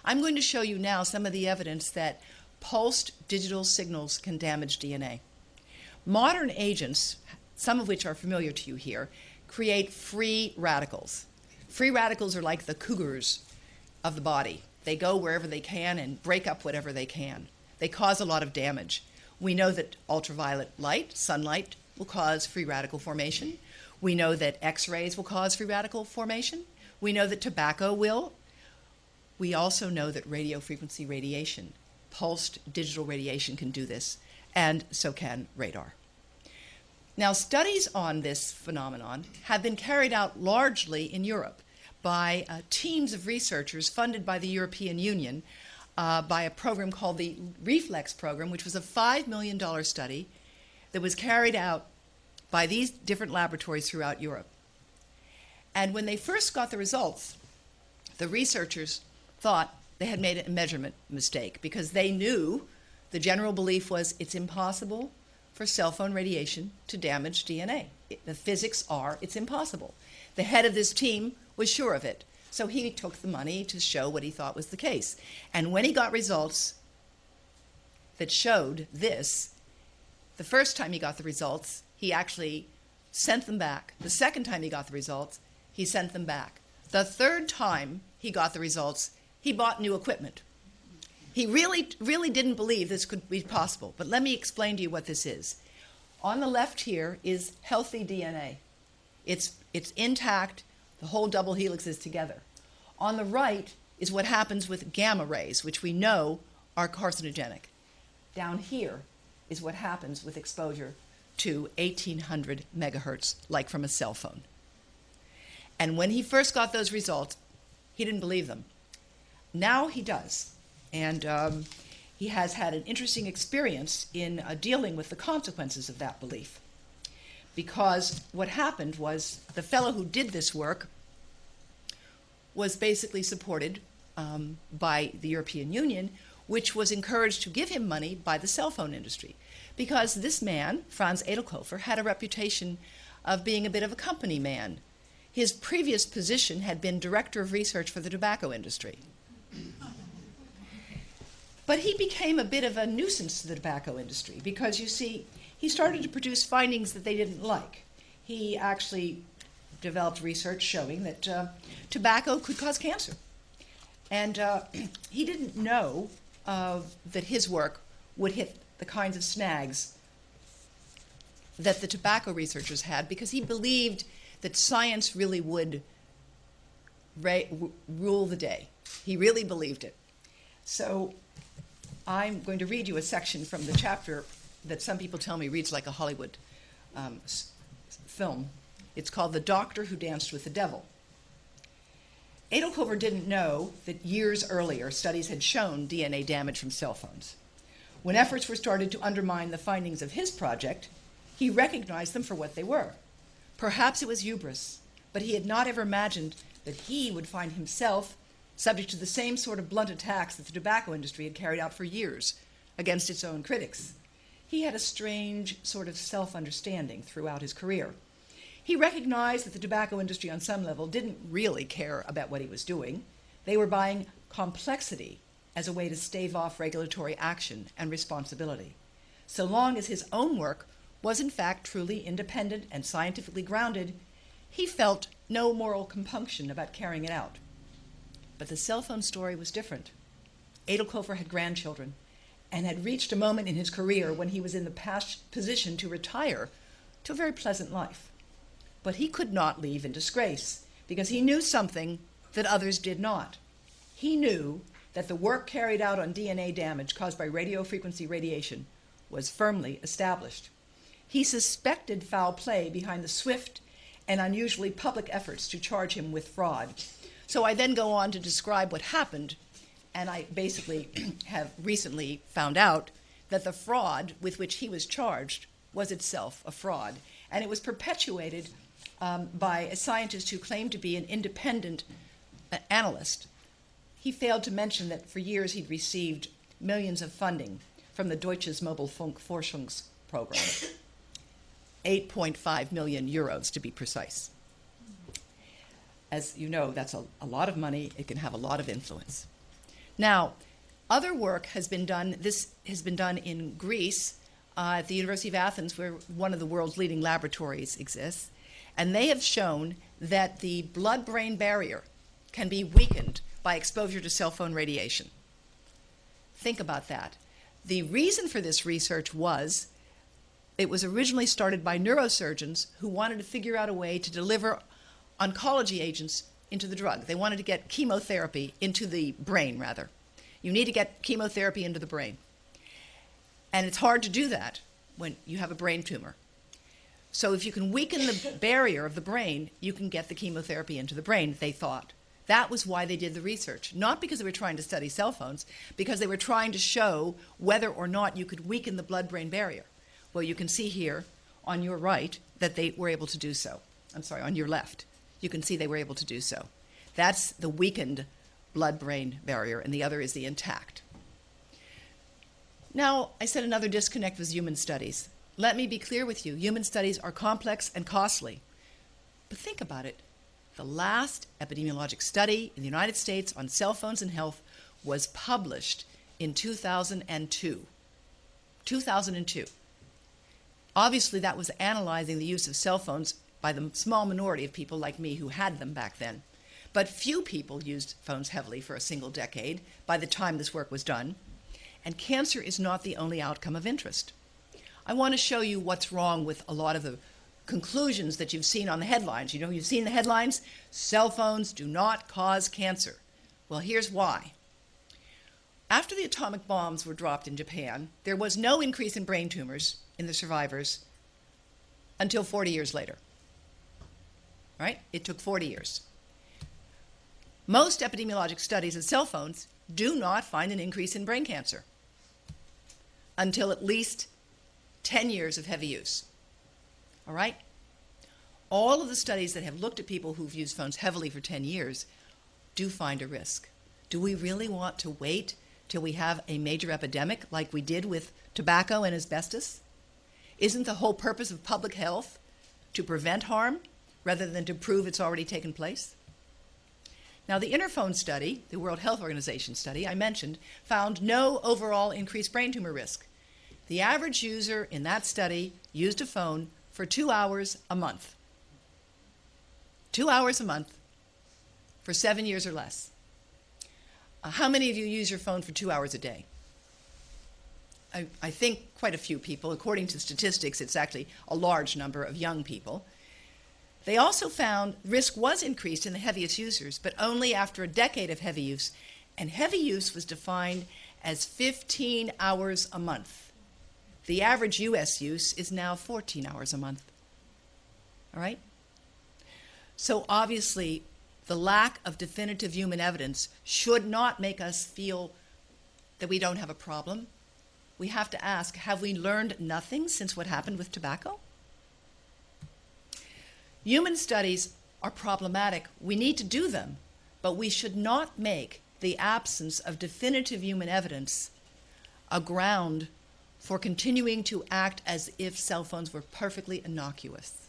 I'm going to show you now some of the evidence that pulsed digital signals can damage DNA. Modern agents, some of which are familiar to you here, create free radicals. Free radicals are like the cougars of the body. They go wherever they can and break up whatever they can. They cause a lot of damage. We know that ultraviolet light, sunlight, will cause free radical formation. We know that X-rays will cause free radical formation. We know that tobacco will. We also know that radio frequency radiation, pulsed digital radiation, can do this, and so can radar. Now, studies on this phenomenon have been carried out largely in Europe by teams of researchers funded by the European Union by a program called the REFLEX program, which was a $5 million study that was carried out by these different laboratories throughout Europe. And when they first got the results, the researchers thought they had made a measurement mistake because they knew the general belief was it's impossible for cell phone radiation to damage DNA. The physics are, it's impossible. The head of this team was sure of it, so he took the money to show what he thought was the case. And when he got results that showed this, the first time he got the results, he actually sent them back. The second time he got the results, he sent them back. The third time he got the results, he bought new equipment. He really didn't believe this could be possible, but let me explain to you what this is. On the left here is healthy DNA. It's intact, the whole double helix is together. On the right is what happens with gamma rays, which we know are carcinogenic. Down here is what happens with exposure to 1800 megahertz, like from a cell phone. And when he first got those results, he didn't believe them. Now he does. And he has had an interesting experience in dealing with the consequences of that belief. Because what happened was the fellow who did this work was basically supported by the European Union, which was encouraged to give him money by the cell phone industry. Because this man, Franz Edelkofer, had a reputation of being a bit of a company man. His previous position had been director of research for the tobacco industry. But he became a bit of a nuisance to the tobacco industry because, you see, he started to produce findings that they didn't like. He actually developed research showing that tobacco could cause cancer. And he didn't know that his work would hit the kinds of snags that the tobacco researchers had, because he believed that science really would rule the day. He really believed it. So I'm going to read you a section from the chapter that some people tell me reads like a Hollywood film. It's called The Doctor Who Danced with the Devil. Edelkofer didn't know that years earlier studies had shown DNA damage from cell phones. When efforts were started to undermine the findings of his project, he recognized them for what they were. Perhaps it was hubris, but he had not ever imagined that he would find himself subject to the same sort of blunt attacks that the tobacco industry had carried out for years against its own critics. He had a strange sort of self-understanding throughout his career. He recognized that the tobacco industry on some level didn't really care about what he was doing. They were buying complexity as a way to stave off regulatory action and responsibility. So long as his own work was in fact truly independent and scientifically grounded, he felt no moral compunction about carrying it out. But the cell phone story was different. Edelkofer had grandchildren and had reached a moment in his career when he was in the position to retire to a very pleasant life. But he could not leave in disgrace because he knew something that others did not. He knew that the work carried out on DNA damage caused by radio frequency radiation was firmly established. He suspected foul play behind the swift and unusually public efforts to charge him with fraud. So I then go on to describe what happened, and I basically have recently found out that the fraud with which he was charged was itself a fraud, and it was perpetuated by a scientist who claimed to be an independent analyst. He failed to mention that for years he'd received millions of funding from the Deutsches Mobilfunkforschungsprogramm, 8.5 million euros to be precise. As you know, that's a lot of money. It can have a lot of influence. Now, other work has been done. This has been done in Greece, at the University of Athens, where one of the world's leading laboratories exists. And they have shown that the blood-brain barrier can be weakened by exposure to cell phone radiation. Think about that. The reason for this research was it was originally started by neurosurgeons who wanted to figure out a way to deliver oncology agents into the drug. They wanted to get chemotherapy into the brain, rather. You need to get chemotherapy into the brain. And it's hard to do that when you have a brain tumor. So if you can weaken the barrier of the brain, you can get the chemotherapy into the brain, they thought. That was why they did the research. Not because they were trying to study cell phones, because they were trying to show whether or not you could weaken the blood-brain barrier. Well, you can see here on your right that they were able to do so. I'm sorry, on your left. You can see they were able to do so. That's the weakened blood-brain barrier, and the other is the intact. Now, I said another disconnect was human studies. Let me be clear with you. Human studies are complex and costly. But think about it. The last epidemiologic study in the United States on cell phones and health was published in 2002. 2002. Obviously, that was analyzing the use of cell phones by the small minority of people like me who had them back then. But few people used phones heavily for a single decade by the time this work was done. And cancer is not the only outcome of interest. I want to show you what's wrong with a lot of the conclusions that you've seen on the headlines. You know, you've seen the headlines, cell phones do not cause cancer. Well, here's why. After the atomic bombs were dropped in Japan, there was no increase in brain tumors in the survivors until 40 years later. Right? It took 40 years. Most epidemiologic studies of cell phones do not find an increase in brain cancer until at least 10 years of heavy use. All right? All of the studies that have looked at people who've used phones heavily for 10 years do find a risk. Do we really want to wait till we have a major epidemic like we did with tobacco and asbestos? Isn't the whole purpose of public health to prevent harm rather than to prove it's already taken place? Now, the Interphone study, the World Health Organization study I mentioned, found no overall increased brain tumor risk. The average user in that study used a phone for 2 hours a month. 2 hours a month for 7 years or less. How many of you use your phone for 2 hours a day? I think quite a few people. According to statistics, it's actually a large number of young people. They also found risk was increased in the heaviest users, but only after a decade of heavy use. And heavy use was defined as 15 hours a month. The average U.S. use is now 14 hours a month. All right? So obviously, the lack of definitive human evidence should not make us feel that we don't have a problem. We have to ask, have we learned nothing since what happened with tobacco? Human studies are problematic. We need to do them, but we should not make the absence of definitive human evidence a ground for continuing to act as if cell phones were perfectly innocuous.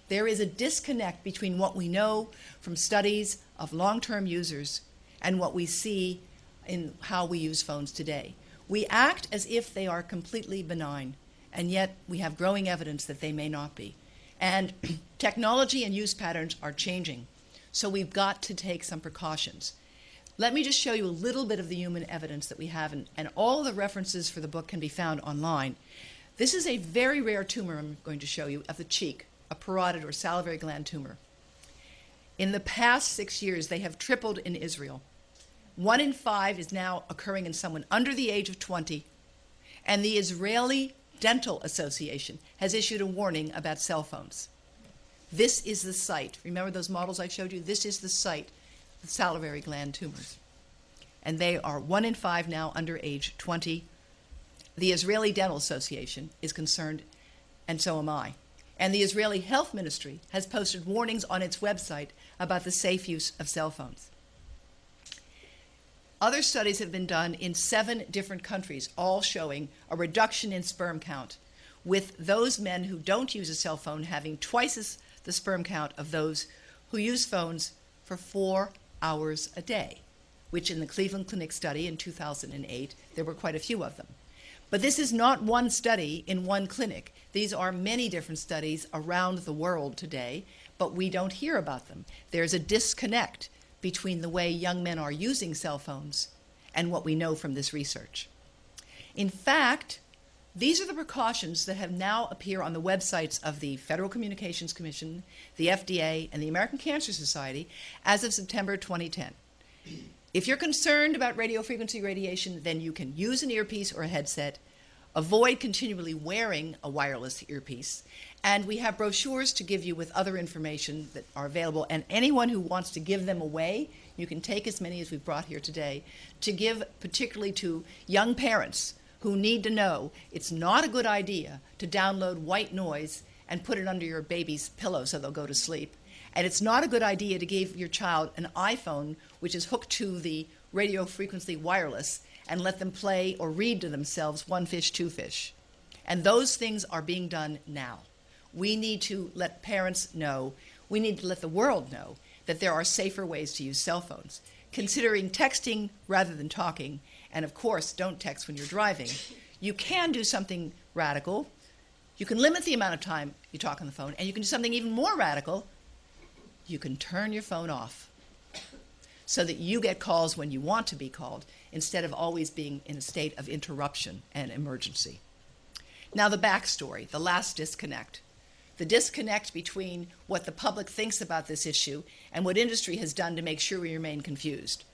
There is a disconnect between what we know from studies of long-term users and what we see in how we use phones today. We act as if they are completely benign, and yet we have growing evidence that they may not be. And technology and use patterns are changing, so we've got to take some precautions. Let me just show you a little bit of the human evidence that we have, and all the references for the book can be found online. This is a very rare tumor I'm going to show you of the cheek, a parotid or salivary gland tumor. In the past 6 years, they have tripled in Israel. 1 in 5 is now occurring in someone under the age of 20, and the Israeli Dental Association has issued a warning about cell phones. This is the site. Remember those models I showed you? This is the site of salivary gland tumors. And they are 1 in 5 now under age 20. The Israeli Dental Association is concerned, and so am I. And the Israeli Health Ministry has posted warnings on its website about the safe use of cell phones. Other studies have been done in 7 different countries, all showing a reduction in sperm count, with those men who don't use a cell phone having twice as the sperm count of those who use phones for 4 hours a day, which in the Cleveland Clinic study in 2008, there were quite a few of them. But this is not one study in one clinic. These are many different studies around the world today, but we don't hear about them. There's a disconnect between the way young men are using cell phones and what we know from this research. In fact, these are the precautions that have now appear on the websites of the Federal Communications Commission, the FDA, and the American Cancer Society as of September 2010. If you're concerned about radio frequency radiation, then you can use an earpiece or a headset, avoid continually wearing a wireless earpiece, and we have brochures to give you with other information that are available, and anyone who wants to give them away, you can take as many as we've brought here today, to give particularly to young parents who need to know it's not a good idea to download white noise and put it under your baby's pillow so they'll go to sleep. And it's not a good idea to give your child an iPhone which is hooked to the radio frequency wireless and let them play or read to themselves One Fish, Two Fish. And those things are being done now. We need to let parents know, we need to let the world know that there are safer ways to use cell phones, considering texting rather than talking. And of course, don't text when you're driving. You can do something radical. You can limit the amount of time you talk on the phone, and you can do something even more radical. You can turn your phone off so that you get calls when you want to be called instead of always being in a state of interruption and emergency. Now the backstory, the last disconnect. The disconnect between what the public thinks about this issue and what industry has done to make sure we remain confused.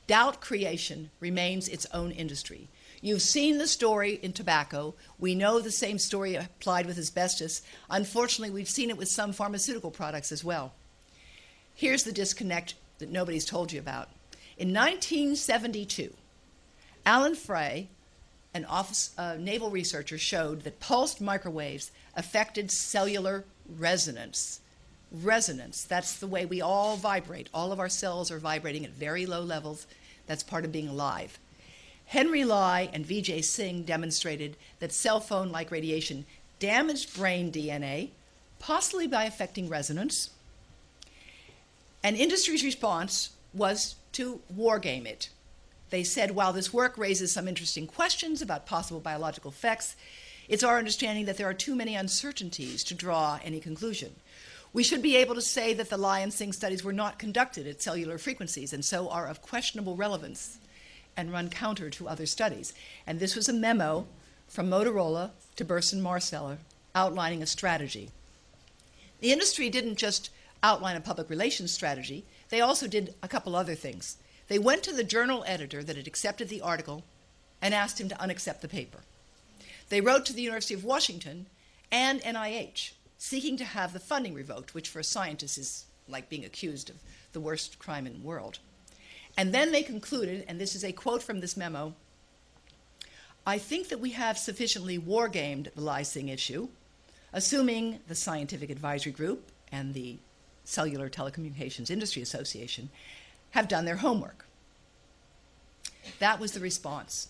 Doubt creation remains its own industry. You've seen the story in tobacco. We know the same story applied with asbestos. Unfortunately, we've seen it with some pharmaceutical products as well. Here's the disconnect that nobody's told you about. In 1972, Alan Frey, an naval researcher, showed that pulsed microwaves affected cellular resonance. Resonance, that's the way we all vibrate. All of our cells are vibrating at very low levels. That's part of being alive. Henry Lai and Vijay Singh demonstrated that cell phone-like radiation damaged brain DNA, possibly by affecting resonance. And industry's response was to wargame it. They said, while this work raises some interesting questions about possible biological effects, it's our understanding that there are too many uncertainties to draw any conclusion. We should be able to say that the Lai and Singh studies were not conducted at cellular frequencies and so are of questionable relevance and run counter to other studies. And this was a memo from Motorola to Burson Marsteller outlining a strategy. The industry didn't just outline a public relations strategy, they also did a couple other things. They went to the journal editor that had accepted the article and asked him to unaccept the paper. They wrote to the University of Washington and NIH, seeking to have the funding revoked, which for a scientist is like being accused of the worst crime in the world. And then they concluded, and this is a quote from this memo, "I think that we have sufficiently wargamed the Lai-Singh issue, assuming the Scientific Advisory Group and the Cellular Telecommunications Industry Association have done their homework." That was the response.